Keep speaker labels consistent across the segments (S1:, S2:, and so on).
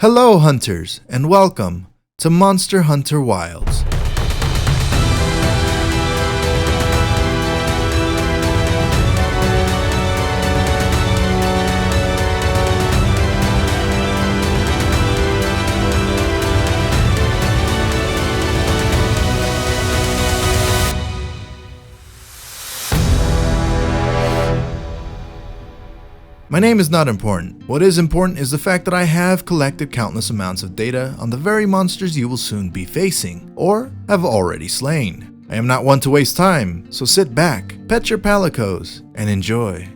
S1: Hello hunters, and welcome to Monster Hunter Wilds. My name is not important. What is important is the fact that I have collected countless amounts of data on the very monsters you will soon be facing, or have already slain. I am not one to waste time, so sit back, pet your palicos, and enjoy.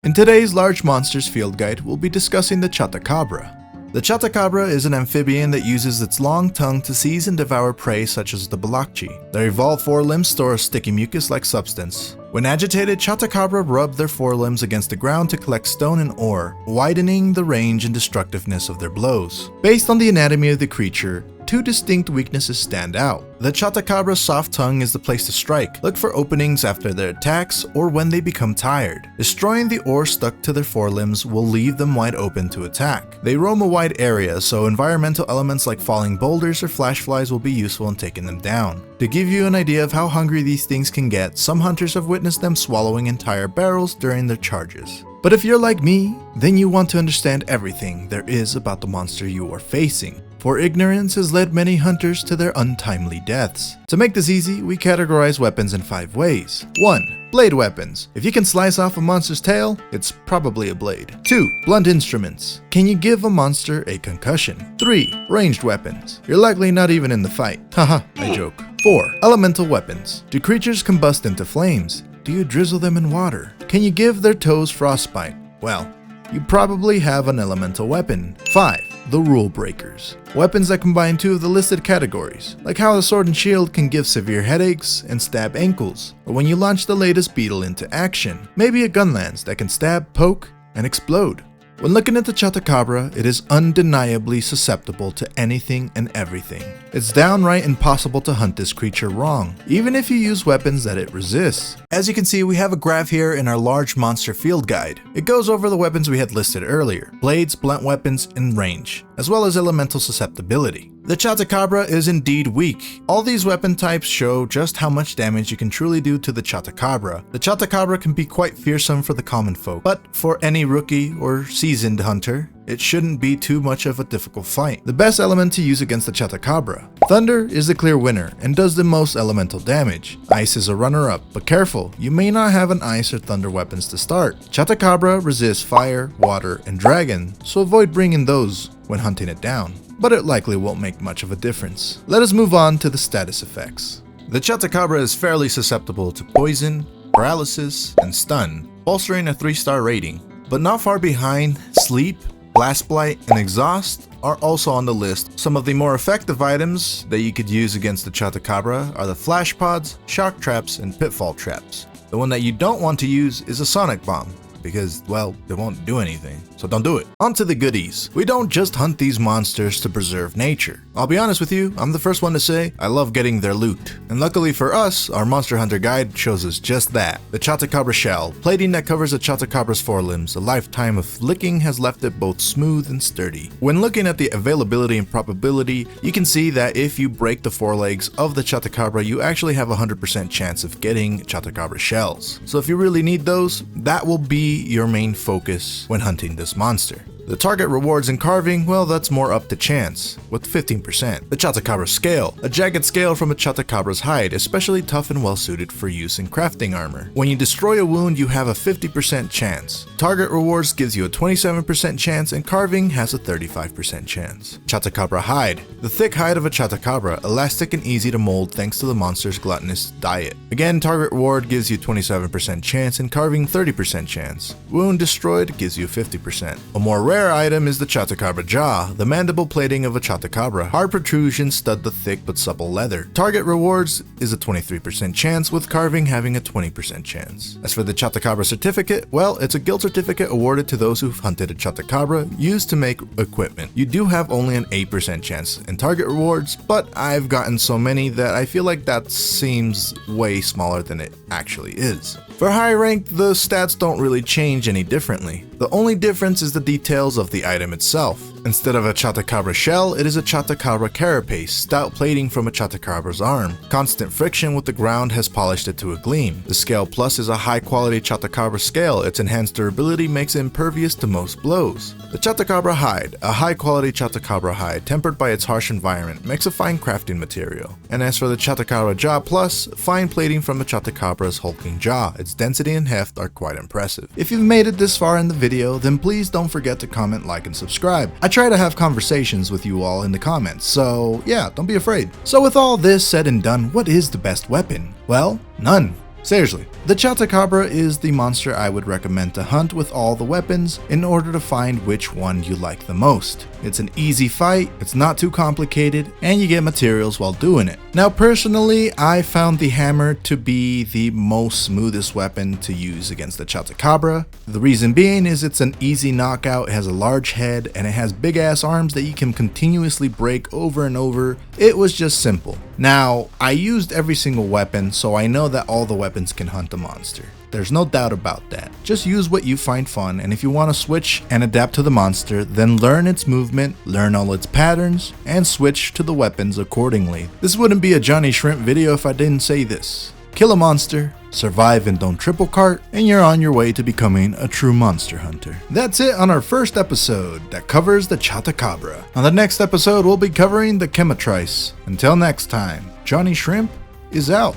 S1: In today's Large Monsters Field Guide, we'll be discussing the Chatacabra. The Chatacabra is an amphibian that uses its long tongue to seize and devour prey such as the Balakchi. Their evolved forelimbs store a sticky mucus-like substance. When agitated, Chatacabra rub their forelimbs against the ground to collect stone and ore, widening the range and destructiveness of their blows. Based on the anatomy of the creature, two distinct weaknesses stand out. The Chatacabra's soft tongue is the place to strike. Look for openings after their attacks or when they become tired. Destroying the ore stuck to their forelimbs will leave them wide open to attack. They roam a wide area, so environmental elements like falling boulders or flash flies will be useful in taking them down. To give you an idea of how hungry these things can get, some hunters have witnessed them swallowing entire barrels during their charges. But if you're like me, then you want to understand everything there is about the monster you are facing. For ignorance has led many hunters to their untimely deaths. To make this easy, we categorize weapons in 5 ways. 1. Blade weapons. If you can slice off a monster's tail, it's probably a blade. 2. Blunt instruments. Can you give a monster a concussion? 3. Ranged weapons. You're likely not even in the fight. Haha, I joke. 4. Elemental weapons. Do creatures combust into flames? Do you drizzle them in water? Can you give their toes frostbite? Well, you probably have an elemental weapon. 5. The rule breakers. Weapons that combine 2 of the listed categories, like how the sword and shield can give severe headaches and stab ankles, or when you launch the latest beetle into action, maybe a gun lance that can stab, poke, and explode. When looking at the Chatacabra, it is undeniably susceptible to anything and everything. It's downright impossible to hunt this creature wrong, even if you use weapons that it resists. As you can see, we have a graph here in our Large Monster Field Guide. It goes over the weapons we had listed earlier: blades, blunt weapons, and range, as well as elemental susceptibility. The Chatacabra is indeed weak. All these weapon types show just how much damage you can truly do to the Chatacabra. The Chatacabra can be quite fearsome for the common folk, but for any rookie or seasoned hunter, it shouldn't be too much of a difficult fight. The best element to use against the Chatacabra. Thunder is the clear winner and does the most elemental damage. Ice is a runner-up, but careful, you may not have an ice or thunder weapons to start. Chatacabra resists fire, water, and dragon, so avoid bringing those when hunting it down, but it likely won't make much of a difference. Let us move on to the status effects. The Chatacabra is fairly susceptible to poison, paralysis, and stun, bolstering a 3-star rating. But not far behind, sleep, blast blight, and exhaust are also on the list. Some of the more effective items that you could use against the Chatacabra are the flash pods, shock traps, and pitfall traps. The one that you don't want to use is a sonic bomb, because, well, they won't do anything, so don't do it. On to the goodies. We don't just hunt these monsters to preserve nature. I'll be honest with you, I'm the first one to say I love getting their loot. And luckily for us, our Monster Hunter guide shows us just that. The Chatacabra shell. Plating that covers a Chatacabra's forelimbs. A lifetime of licking has left it both smooth and sturdy. When looking at the availability and probability, you can see that if you break the forelegs of the Chatacabra, you actually have a 100% chance of getting Chatacabra shells. So if you really need those, that will be your main focus when hunting this monster. The target rewards and carving, well, that's more up to chance, with 15%. The Chatacabra scale, a jagged scale from a Chatacabra's hide, especially tough and well suited for use in crafting armor. When you destroy a wound, you have a 50% chance. Target rewards gives you a 27% chance, and carving has a 35% chance. Chatacabra hide, the thick hide of a Chatacabra, elastic and easy to mold thanks to the monster's gluttonous diet. Again, target reward gives you 27% chance, and carving 30% chance. Wound destroyed gives you 50%. A more rare item is the Chatacabra jaw, the mandible plating of a Chatacabra. Hard protrusions stud the thick but supple leather. Target rewards is a 23% chance, with carving having a 20% chance. As for the Chatacabra certificate, well, it's a guild certificate awarded to those who've hunted a Chatacabra used to make equipment. You do have only an 8% chance in target rewards, but I've gotten so many that I feel like that seems way smaller than it actually is. For high rank, the stats don't really change any differently. The only difference is the details of the item itself. Instead of a Chatacabra shell, it is a Chatacabra carapace, stout plating from a Chatacabra's arm. Constant friction with the ground has polished it to a gleam. The Scale Plus is a high quality Chatacabra scale. Its enhanced durability makes it impervious to most blows. The Chatacabra hide, a high quality Chatacabra hide tempered by its harsh environment, makes a fine crafting material. And as for the Chatacabra Jaw Plus, fine plating from the Chatacabra's hulking jaw. Its density and heft are quite impressive. If you've made it this far in the video, then please don't forget to comment, like, and subscribe. I try to have conversations with you all in the comments, so yeah, don't be afraid. So with all this said and done, what is the best weapon? Well, none. Seriously, the Chatacabra is the monster I would recommend to hunt with all the weapons in order to find which one you like the most. It's an easy fight, it's not too complicated, and you get materials while doing it. Now personally, I found the hammer to be the most smoothest weapon to use against the Chatacabra. The reason being is it's an easy knockout, it has a large head, and it has big ass arms that you can continuously break over and over. It was just simple. Now, I used every single weapon, so I know that all the weapons can hunt a monster. There's no doubt about that. Just use what you find fun, and if you want to switch and adapt to the monster, then learn its movement, learn all its patterns, and switch to the weapons accordingly. This wouldn't be a Johnny Shrimp video if I didn't say this. Kill a monster, survive and don't triple cart, and you're on your way to becoming a true monster hunter. That's it on our first episode that covers the Chatacabra. On the next episode, we'll be covering the Chematrice. Until next time, Johnny Shrimp is out.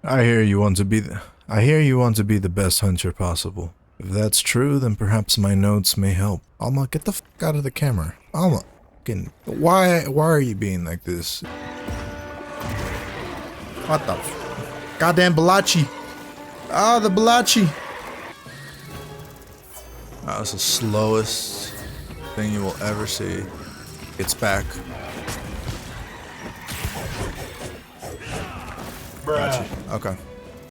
S1: I hear you want to be the best hunter possible. If that's true, then perhaps my notes may help. Alma, get the f out of the camera. Alma, why are you being like this? What the f? Goddamn Balachi. Ah, the Balachi. That's the slowest thing you will ever see. It's back.
S2: Bruh.
S1: Gotcha. Okay.